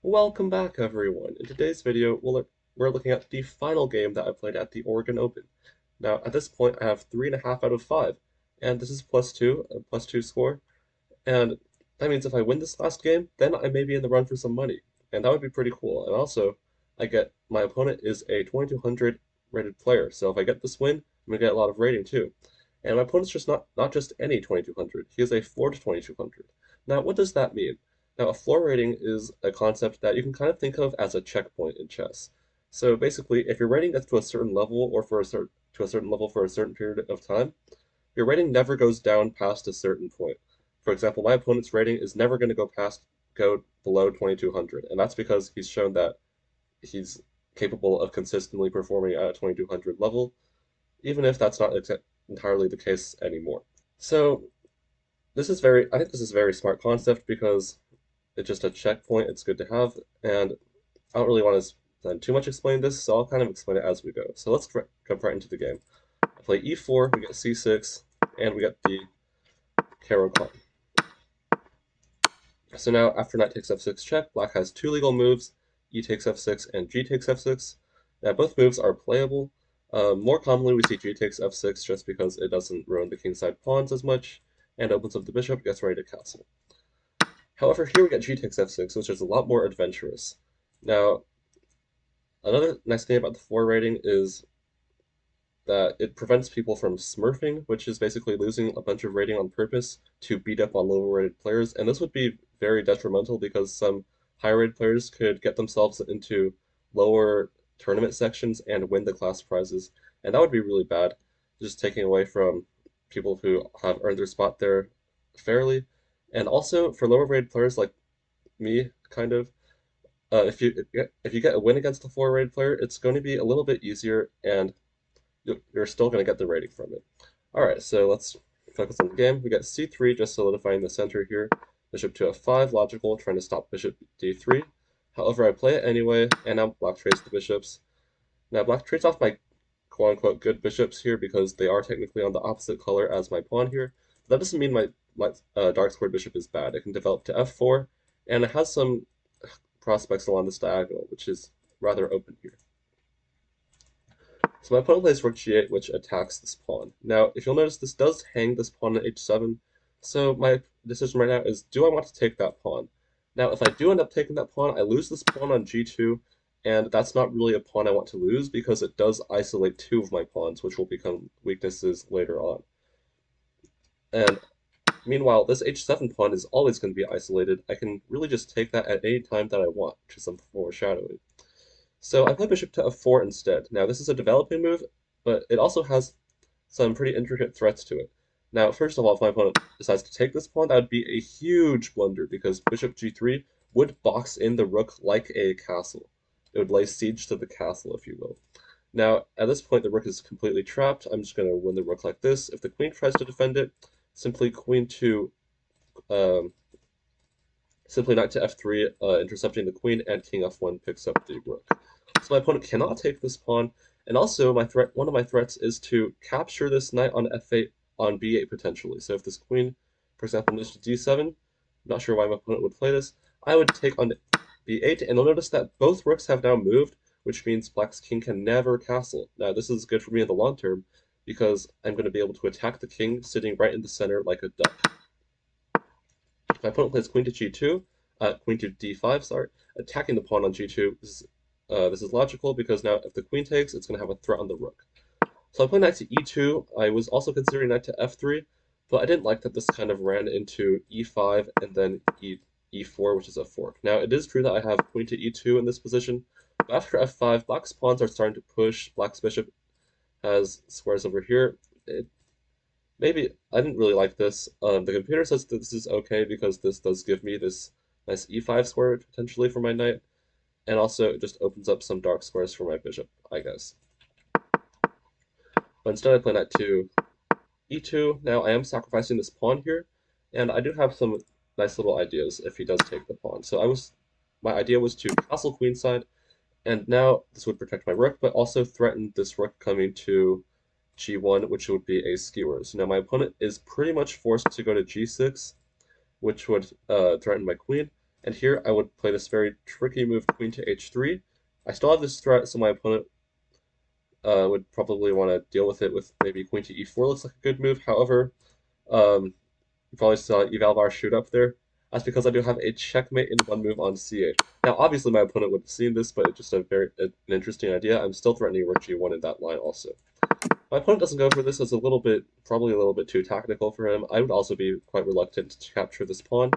Welcome back, everyone. In today's video, we're looking at the final game that I played at the Oregon Open. Now, at this point, I have 3.5 out of 5, and this is +2, a +2 score, and that means if I win this last game, then I may be in the run for some money, and that would be pretty cool. And also, my opponent is a 2200 rated player, so if I get this win, I'm gonna get a lot of rating too. And my opponent's just not just any 2200, he is a floored 2200. Now, what does that mean? Now, a floor rating is a concept that you can kind of think of as a checkpoint in chess. So basically, if your rating gets to a certain level or to a certain level for a certain period of time, your rating never goes down past a certain point. For example, my opponent's rating is never going to go below 2200, and that's because he's shown that he's capable of consistently performing at a 2200 level, even if that's not entirely the case anymore. So I think this is a very smart concept because it's just a checkpoint. It's good to have, and I don't really want to spend too much explaining this, so I'll kind of explain it as we go. So let's jump right into the game. I play e4, we get c6, and we get the Caro Con. So now, after knight takes f6 check, black has two legal moves, e takes f6 and g takes f6. Now, both moves are playable. More commonly, we see g takes f6 just because it doesn't ruin the kingside pawns as much, and opens up the bishop, gets ready to castle. However, here we get g takes f6, which is a lot more adventurous. Now, another nice thing about the floor rating is that it prevents people from smurfing, which is basically losing a bunch of rating on purpose to beat up on lower rated players. And this would be very detrimental because some higher rated players could get themselves into lower tournament sections and win the class prizes. And that would be really bad, just taking away from people who have earned their spot there fairly. And also for lower rated players like me, kind of, if you get a win against a floor rated player, it's going to be a little bit easier and you're still going to get the rating from it. All right, so let's focus on the game. We got c3, just solidifying the center here. Bishop to f5, logical, trying to stop bishop d3. However, I play it anyway, and now black trades the bishops. Now black trades off my quote-unquote good bishops here because they are technically on the opposite color as my pawn here. But that doesn't mean my dark squared bishop is bad. It can develop to f4, and it has some prospects along this diagonal, which is rather open here. So my opponent plays rook g8, which attacks this pawn. Now, if you'll notice, this does hang this pawn at h7, so my decision right now is, do I want to take that pawn? Now, if I do end up taking that pawn, I lose this pawn on g2, and that's not really a pawn I want to lose because it does isolate two of my pawns, which will become weaknesses later on. And meanwhile, this h7 pawn is always going to be isolated. I can really just take that at any time that I want, which is some foreshadowing. So I play bishop to f4 instead. Now this is a developing move, but it also has some pretty intricate threats to it. Now, first of all, if my opponent decides to take this pawn, that would be a huge blunder because bishop g3 would box in the rook like a castle. It would lay siege to the castle, if you will. Now, at this point, the rook is completely trapped. I'm just going to win the rook like this. If the queen tries to defend it, simply um, simply knight to f3, intercepting the queen, and king f1 picks up the rook. So my opponent cannot take this pawn, and also one of my threats is to capture this knight on f8 on b8 potentially. So if this queen, for example, moves to d7, I'm not sure why my opponent would play this, I would take on b8, and you'll notice that both rooks have now moved, which means black's king can never castle. Now this is good for me in the long term, because I'm going to be able to attack the king sitting right in the center like a duck. My opponent plays queen to g2, queen to d5, sorry, attacking the pawn on g2. This is logical because now if the queen takes, it's going to have a threat on the rook. So I play knight to e2. I was also considering knight to f3, but I didn't like that this kind of ran into e5 and then e4, which is a fork. Now it is true that I have queen to e2 in this position, but after f5, black's pawns are starting to push. Black's bishop has squares over here. Maybe I didn't really like this. The computer says that this is okay because this does give me this nice e5 square potentially for my knight, and also it just opens up some dark squares for my bishop, I guess. But instead I play knight to e2. Now I am sacrificing this pawn here, and I do have some nice little ideas if he does take the pawn. My idea was to castle queenside, and now this would protect my rook, but also threaten this rook coming to g1, which would be a skewer. So now my opponent is pretty much forced to go to g6, which would threaten my queen. And here I would play this very tricky move, queen to h3. I still have this threat, so my opponent would probably want to deal with it with maybe queen to e4 looks like a good move. However, you probably saw Evalvar shoot up there. That's because I do have a checkmate in one move on c8. Now, obviously, my opponent would have seen this, but it's just an interesting idea. I'm still threatening rook g1 in that line also. My opponent doesn't go for this as probably a little bit too tactical for him. I would also be quite reluctant to capture this pawn.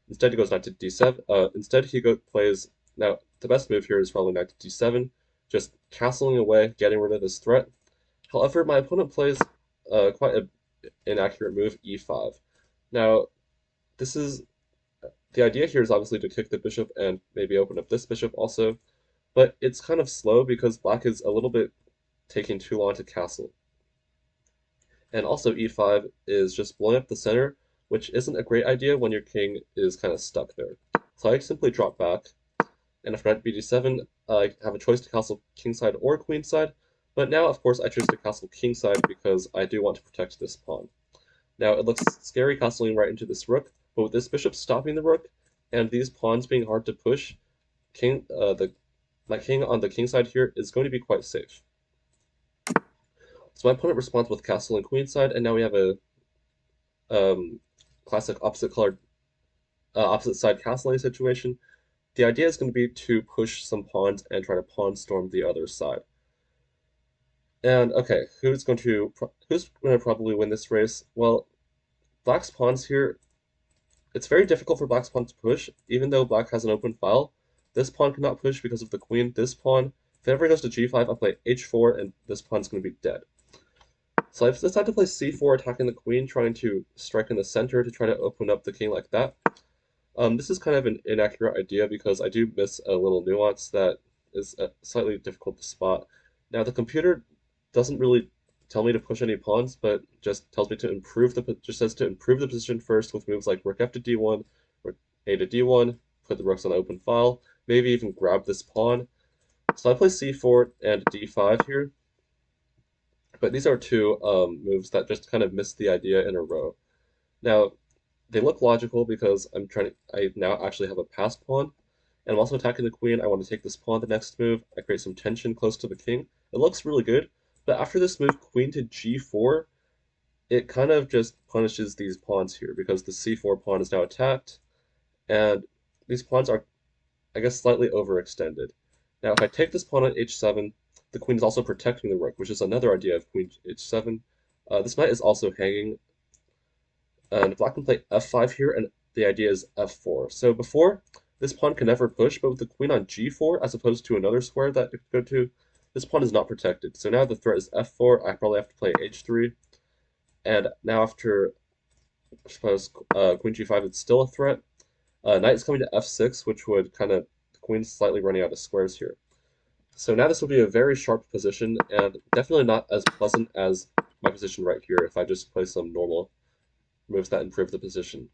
Instead, he goes knight to d7. Instead, plays. Now, the best move here is probably knight to d7, just castling away, getting rid of this threat. However, my opponent plays quite an inaccurate move, e5. Now, this is the idea here is obviously to kick the bishop and maybe open up this bishop also, but it's kind of slow because black is a little bit taking too long to castle. And also e5 is just blowing up the center, which isn't a great idea when your king is kind of stuck there. So I simply drop back, and if knight bd7, I have a choice to castle kingside or queenside, but now of course I choose to castle kingside because I do want to protect this pawn. Now it looks scary castling right into this rook, but with this bishop stopping the rook, and these pawns being hard to push, my king on the king side here is going to be quite safe. So my opponent responds with castle and queenside, and now we have a classic opposite side castling situation. The idea is going to be to push some pawns and try to pawn storm the other side. And okay, who's going to probably win this race? Well, black's pawns here. It's very difficult for black's pawn to push, even though black has an open file. This pawn cannot push because of the queen. This pawn, if it ever goes to g5, I'll play h4, and this pawn's going to be dead. So I've decided to play c4, attacking the queen, trying to strike in the center to try to open up the king like that. This is kind of an inaccurate idea because I do miss a little nuance that is slightly difficult to spot. Now, the computer doesn't really tell me to push any pawns, but just tells me to says to improve the position first with moves like rook f to d1, rook a to d1, put the rooks on the open file, maybe even grab this pawn. So I play c4 and d5 here, but these are two moves that just kind of miss the idea in a row. Now, they look logical because I now actually have a passed pawn, and I'm also attacking the queen. I want to take this pawn the next move. I create some tension close to the king. It looks really good, but after this move, queen to g4, it kind of just punishes these pawns here because the c4 pawn is now attacked, and these pawns are, I guess, slightly overextended. Now, if I take this pawn on h7, the queen is also protecting the rook, which is another idea of queen h7. This knight is also hanging, and black can play f5 here, and the idea is f4. So before, this pawn can never push, but with the queen on g4, as opposed to another square that it could go to, this pawn is not protected. So now the threat is f4, I probably have to play h3, and now after, I suppose, queen g5, it's still a threat. Knight is coming to f6, which would kind of, the queen's slightly running out of squares here. So now this would be a very sharp position, and definitely not as pleasant as my position right here if I just play some normal moves that improve the position.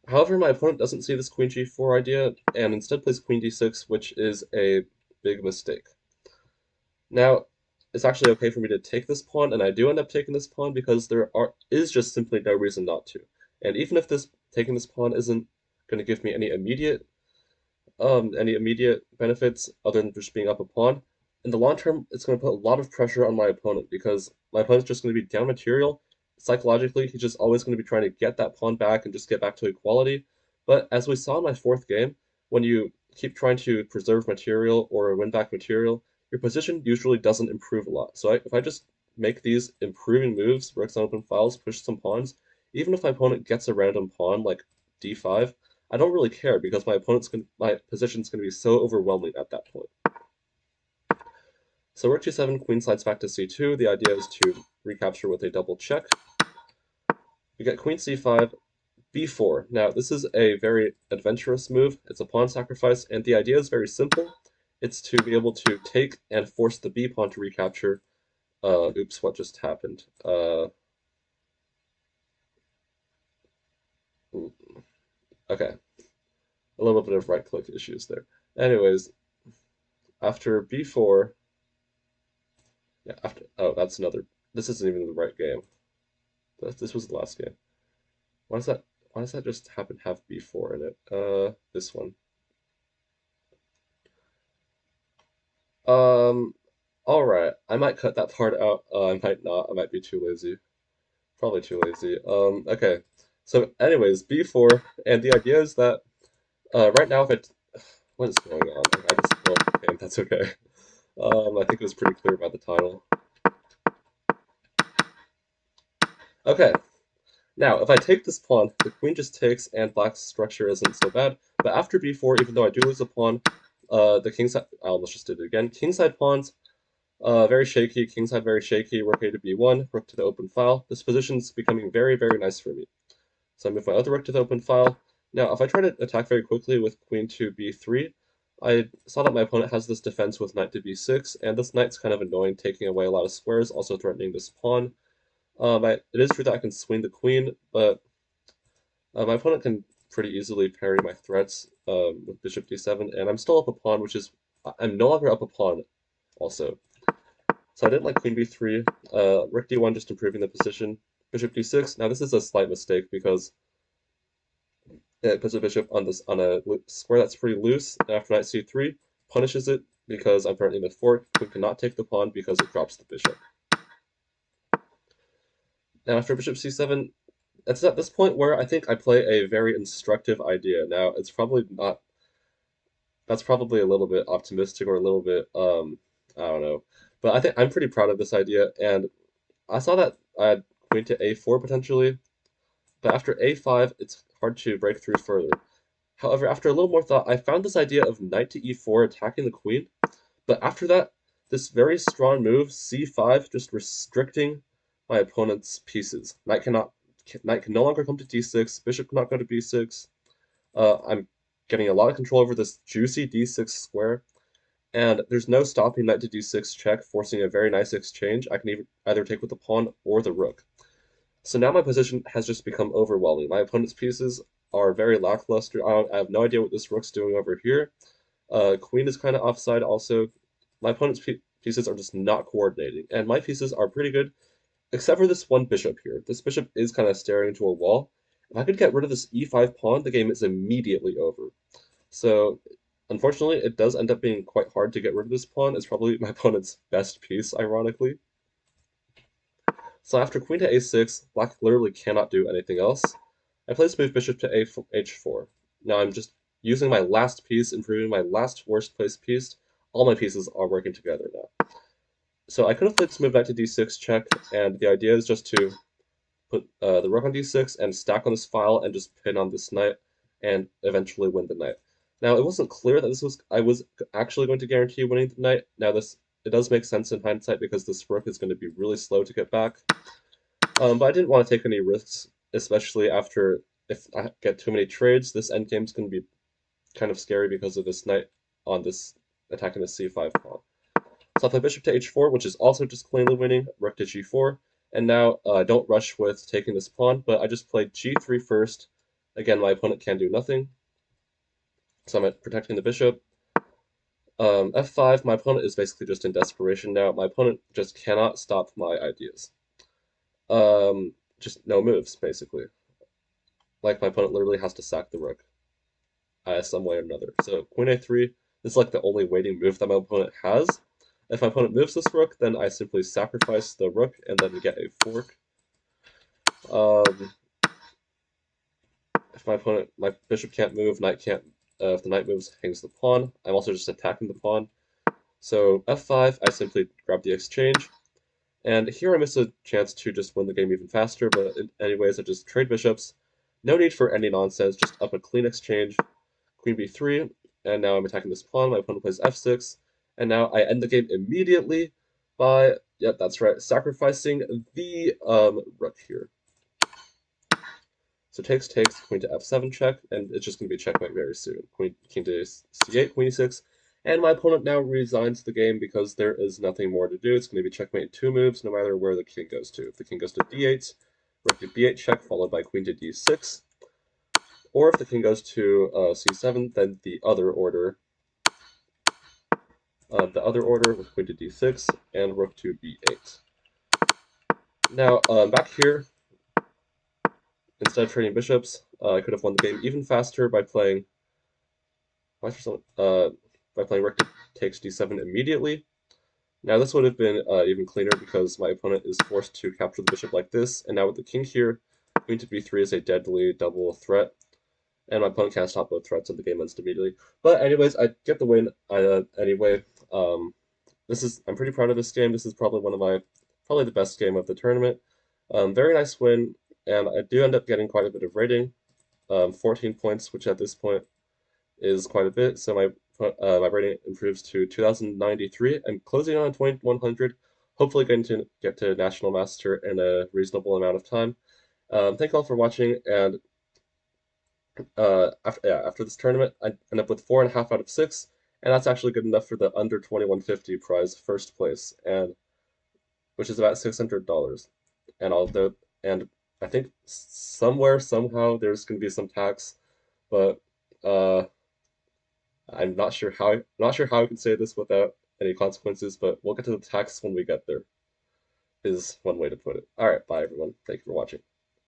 However, my opponent doesn't see this queen g4 idea, and instead plays queen d6, which is a big mistake. Now, it's actually okay for me to take this pawn, and I do end up taking this pawn because is just simply no reason not to. And even if taking this pawn isn't going to give me any immediate benefits other than just being up a pawn, in the long term, it's going to put a lot of pressure on my opponent because my opponent's just going to be down material. Psychologically, he's just always going to be trying to get that pawn back and just get back to equality. But as we saw in my fourth game, when you keep trying to preserve material or win back material, your position usually doesn't improve a lot. So if I just make these improving moves, rooks on open files, push some pawns, even if my opponent gets a random pawn like d5, I don't really care because my position's going to be so overwhelming at that point. So rook g7, queen slides back to c2. The idea is to recapture with a double check. We get queen c5, b4. Now, this is a very adventurous move. It's a pawn sacrifice, and the idea is very simple. It's to be able to take and force the b pawn to recapture. Oops, what just happened? Okay, a little bit of right-click issues there. Anyways, after b4, yeah, this isn't even the right game. This was the last game. Why is that? Why does that just happen to have b4 in it? This one. Um, all right. I might cut that part out. I might not. I might be too lazy. Probably too lazy. Okay. So, anyways, b4, and the idea is that right now, if it, what is going on? I just well, okay, that's okay. I think it was pretty clear about the title. Okay. Now, if I take this pawn, the queen just takes, and black's structure isn't so bad. But after b4, even though I do lose a pawn, the kingside, I almost just did it again. Kingside pawns, very shaky. Kingside very shaky. Rook a to b1, rook to the open file. This position's becoming very, very nice for me. So I move my other rook to the open file. Now, if I try to attack very quickly with queen to b3, I saw that my opponent has this defense with knight to b6, and this knight's kind of annoying, taking away a lot of squares, also threatening this pawn. It is true that I can swing the queen, but my opponent can pretty easily parry my threats with bishop d7, and I'm still up a pawn, which is I'm no longer up a pawn also. So I didn't like queen b3, rook d1 just improving the position, bishop d6. Now this is a slight mistake because it puts a bishop on this on a square that's pretty loose, and after knight c3 punishes it because I'm currently in the fork. Queen cannot take the pawn because it drops the bishop. Now after bishop c7, it's at this point where I think I play a very instructive idea. Now it's probably not. That's probably a little bit optimistic or a little bit I don't know, but I think I'm pretty proud of this idea. And I saw that I had queen to a4 potentially, but after a5, it's hard to break through further. However, after a little more thought, I found this idea of knight to e4 attacking the queen, but after that, this very strong move, c5, just restricting my opponent's pieces. Knight can no longer come to d6, bishop cannot go to b6. I'm getting a lot of control over this juicy d6 square, and there's no stopping knight to d6 check, forcing a very nice exchange. I can either take with the pawn or the rook. So now my position has just become overwhelming. My opponent's pieces are very lackluster. I have no idea what this rook's doing over here. Queen is kind of offside also. My opponent's pieces are just not coordinating, and my pieces are pretty good, except for this one bishop here. This bishop is kind of staring into a wall. If I could get rid of this e5 pawn, the game is immediately over. So, unfortunately, it does end up being quite hard to get rid of this pawn. It's probably my opponent's best piece, ironically. So after queen to a6, black literally cannot do anything else. I play this move bishop to h4. Now I'm just using my last piece, improving my last worst placed piece. All my pieces are working together now. So I could have played this move knight to d6 check, and the idea is just to put the rook on d6 and stack on this file and just pin on this knight and eventually win the knight. Now it wasn't clear that I was actually going to guarantee winning the knight. Now it does make sense in hindsight because this rook is going to be really slow to get back. But I didn't want to take any risks, especially after if I get too many trades, this endgame is going to be kind of scary because of this knight on this attacking the c5 pawn. So I play bishop to h4, which is also just cleanly winning, rook to g4, and now don't rush with taking this pawn, but I just played g3 first. Again, my opponent can do nothing, so I'm protecting the bishop. f5, my opponent is basically just in desperation now. My opponent just cannot stop my ideas. Just no moves, basically. Like, my opponent literally has to sack the rook some way or another. So queen a3 is like the only waiting move that my opponent has. If my opponent moves this rook, then I simply sacrifice the rook and then get a fork. If my bishop can't move, knight can't. If the knight moves, hangs the pawn. I'm also just attacking the pawn. So f5, I simply grab the exchange. And here I miss a chance to just win the game even faster, but anyways, I just trade bishops. No need for any nonsense, just up a clean exchange. Queen b3, and now I'm attacking this pawn. My opponent plays f6, and now I end the game immediately by, yep, that's right, sacrificing the rook here. So takes, queen to f7 check, and it's just going to be checkmate very soon. King to c8, queen e6, and my opponent now resigns the game because there is nothing more to do. It's going to be checkmate in 2 moves, no matter where the king goes to. If the king goes to d8, rook to b8 check, followed by queen to d6, or if the king goes to c7, then the other order with queen to d6 and rook to b8. Now, back here instead of trading bishops, I could have won the game even faster by playing why for some by playing rook takes d7 immediately. Now this would have been even cleaner because my opponent is forced to capture the bishop like this, and now with the king here, queen to b3 is a deadly double threat, and my opponent can't stop both threats, and the game ends immediately. But anyways, I get the win anyway. I'm pretty proud of this game. This is probably probably the best game of the tournament. Very nice win, and I do end up getting quite a bit of rating, 14 points, which at this point is quite a bit. So my rating improves to 2093. I'm closing on 2100. Hopefully, going to get to National Master in a reasonable amount of time. Thank you all for watching, and after this tournament, I end up with 4.5 out of 6, and that's actually good enough for the under 2150 prize, first place, and which is about $600. And and I think somewhere somehow there's going to be some tax, but uh, I'm not sure how I can say this without any consequences, but we'll get to the tax when we get there, is one way to put it. All right, bye everyone. Thank you for watching.